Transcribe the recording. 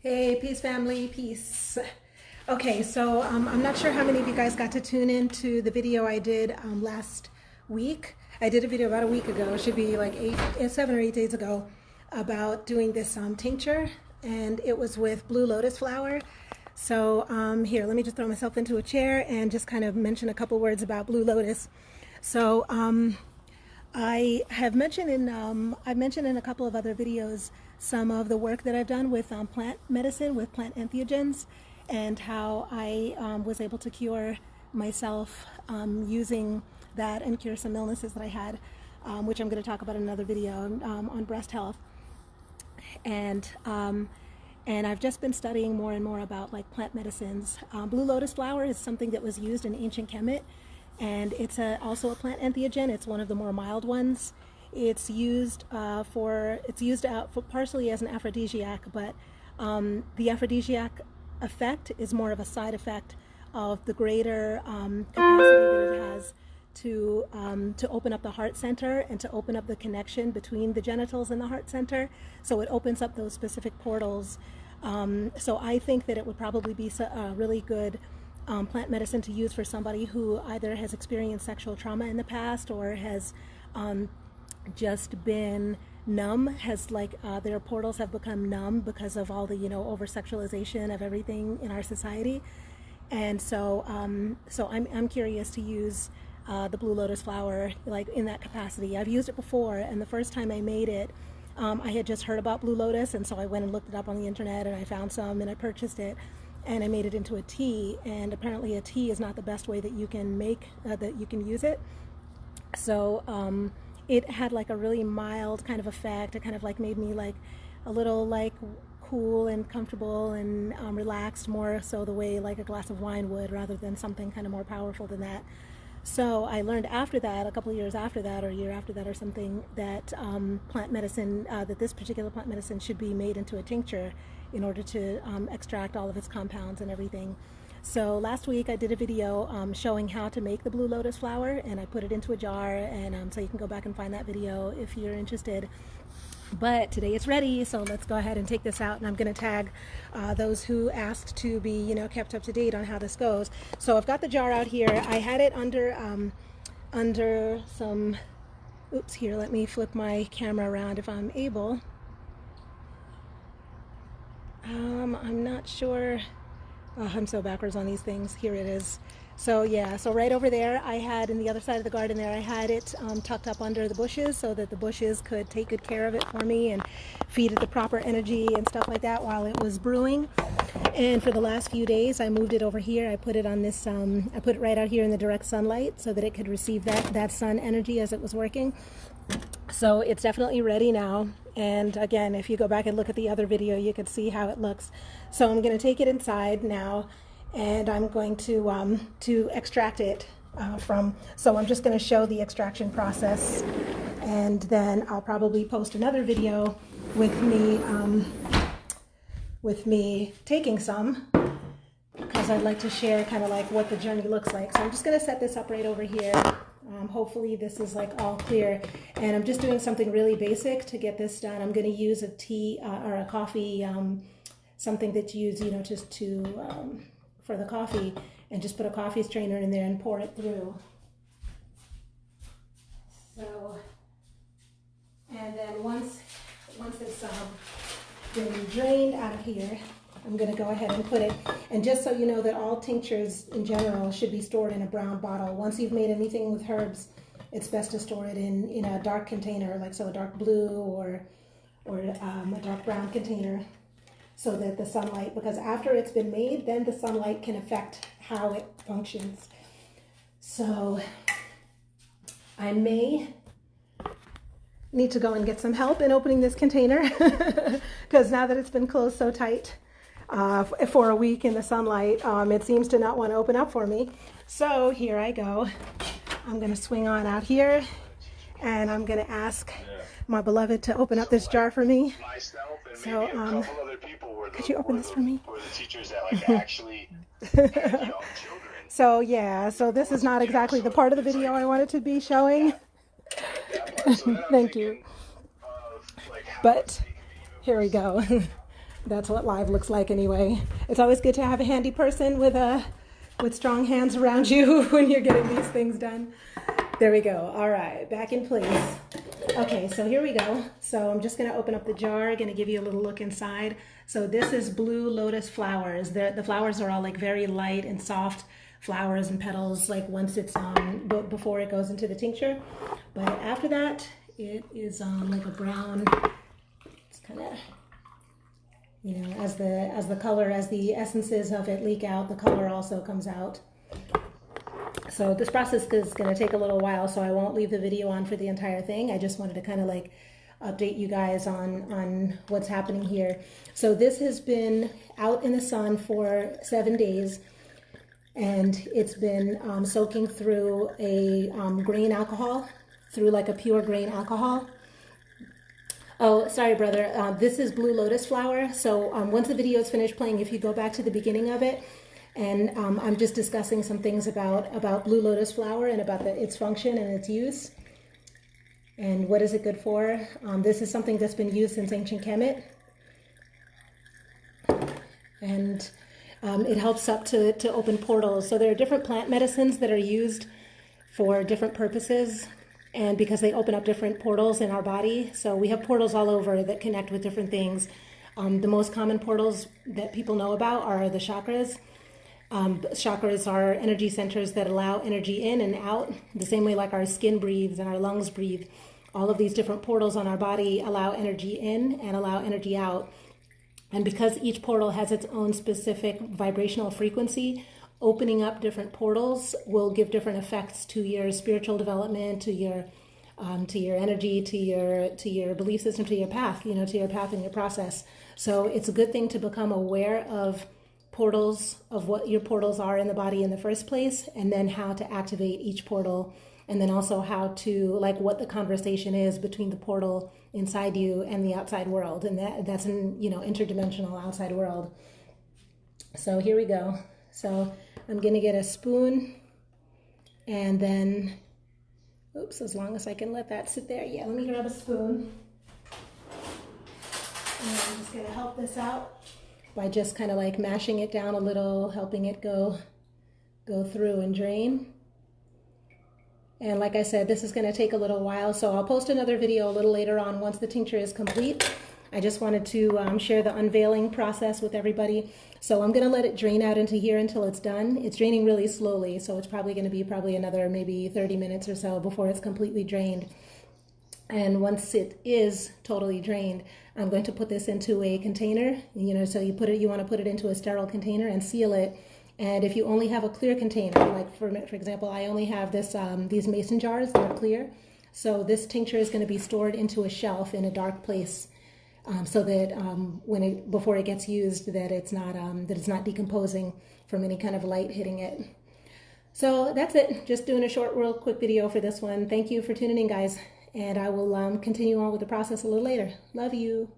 Hey, peace family, peace. Okay, so I'm not sure how many of you guys got to tune in to the video I did last week. I did a video about a week ago, it should be like 7 or 8 days ago, about doing this tincture, and it was with blue lotus flower. So here, let me just throw myself into a chair and just kind of mention a couple words about blue lotus. So I have mentioned I've mentioned in a couple of other videos some of the work that I've done with plant medicine, with plant entheogens, and how I was able to cure myself using that and cure some illnesses that I had, which I'm going to talk about in another video on breast health. And I've just been studying more and more about like plant medicines. Blue lotus flower is something that was used in Ancient Kemet, and it's also a plant entheogen. It's one of the more mild ones. It's used partially as an aphrodisiac, but the aphrodisiac effect is more of a side effect of the greater capacity that it has to open up the heart center and to open up the connection between the genitals and the heart center. So it opens up those specific portals. So I think that it would probably be a really good plant medicine to use for somebody who either has experienced sexual trauma in the past or has just been numb, has their portals have become numb because of all the over sexualization of everything in our society. And so I'm curious to use the blue lotus flower like in that capacity. I've used it before, and the first time I made it, I had just heard about blue lotus, and so I went and looked it up on the internet, and I found some and I purchased it, and I made it into a tea. And apparently a tea is not the best way that you can make that you can use it. So it had like a really mild kind of effect. It kind of like made me like a little like cool and comfortable and relaxed, more so the way like a glass of wine would, rather than something kind of more powerful than that. So I learned after that, a couple of years after that, or a year after that or something, that plant medicine, that this particular plant medicine should be made into a tincture in order to extract all of its compounds and everything. So last week I did a video showing how to make the blue lotus flower, and I put it into a jar, and so you can go back and find that video if you're interested. But today it's ready, so let's go ahead and take this out, and I'm going to tag those who asked to be kept up to date on how this goes. So I've got the jar out here. I had it under some, oops, here, let me flip my camera around if I'm able. I'm not sure. Oh, I'm so backwards on these things. Here it is. So yeah, so right over there, I had, in the other side of the garden there, I had it tucked up under the bushes so that the bushes could take good care of it for me and feed it the proper energy and stuff like that while it was brewing. And for the last few days, I moved it over here. I put it on this, I put it right out here in the direct sunlight so that it could receive that sun energy as it was working. So it's definitely ready now. And again, if you go back and look at the other video, you can see how it looks. So I'm going to take it inside now, and I'm going to extract it so I'm just going to show the extraction process, and then I'll probably post another video with me taking some, because I'd like to share kind of like what the journey looks like. So I'm just going to set this up right over here. Hopefully this is like all clear, and I'm just doing something really basic to get this done. I'm going to use a tea or a coffee, something that's used, just to for the coffee, and just put a coffee strainer in there and pour it through. So, and then once it's been drained out of here, I'm going to go ahead and put it, and just so you know that all tinctures in general should be stored in a brown bottle. Once you've made anything with herbs, it's best to store it in a dark container, like so a dark blue or a dark brown container, so that the sunlight, because after it's been made, then the sunlight can affect how it functions. So I may need to go and get some help in opening this container because now that it's been closed so tight for a week in the sunlight, it seems to not want to open up for me. So here I go. I'm going to swing on out here, and I'm going to ask my beloved to open up this jar for me. So could you open this for me? So yeah, so this is not exactly the part of the video I wanted to be showing. Thank you. But here we go. That's what live looks like anyway. It's always good to have a handy person with strong hands around you when you're getting these things done. There we go. All right, back in place. Okay, so here we go. So I'm just going to open up the jar, going to give you a little look inside. So this is blue lotus flowers. The flowers are all like very light and soft flowers and petals, like once it's before it goes into the tincture. But after that, it is like a brown. It's kind of, you know, as the color, as the essences of it leak out, the color also comes out. So this process is going to take a little while, so I won't leave the video on for the entire thing. I just wanted to kind of like update you guys on what's happening here. So this has been out in the sun for 7 days, and it's been soaking through a grain alcohol, through like a pure grain alcohol. Oh, sorry, brother. This is blue lotus flower. So once the video is finished playing, if you go back to the beginning of it, and I'm just discussing some things about blue lotus flower and about its function and its use. And what is it good for? This is something that's been used since Ancient Kemet. And it helps up to open portals. So there are different plant medicines that are used for different purposes, and because they open up different portals in our body. So we have portals all over that connect with different things. The most common portals that people know about are the chakras. Chakras are energy centers that allow energy in and out, the same way like our skin breathes and our lungs breathe. All of these different portals on our body allow energy in and allow energy out. And because each portal has its own specific vibrational frequency, opening up different portals will give different effects to your spiritual development, to your energy, to your belief system, to your path, to your path and your process. So it's a good thing to become aware of portals, of what your portals are in the body in the first place, and then how to activate each portal, and then also how to, like, what the conversation is between the portal inside you and the outside world, and that's an interdimensional outside world. So here we go. So I'm gonna get a spoon, and then, oops, as long as I can let that sit there. Yeah, let me grab a spoon. And I'm just gonna help this out by just kind of like mashing it down a little, helping it go through and drain. And like I said, this is going to take a little while, so I'll post another video a little later on once the tincture is complete. I just wanted to share the unveiling process with everybody. So I'm going to let it drain out into here until it's done. It's draining really slowly, so it's probably going to be another maybe 30 minutes or so before it's completely drained. And once it is totally drained, I'm going to put this into a container. So you want to put it into a sterile container and seal it. And if you only have a clear container, like for example, I only have these mason jars that are clear. So this tincture is going to be stored into a shelf in a dark place, so that before it gets used, that it's not decomposing from any kind of light hitting it. So that's it. Just doing a short, real quick video for this one. Thank you for tuning in, guys. And I will continue on with the process a little later. Love you.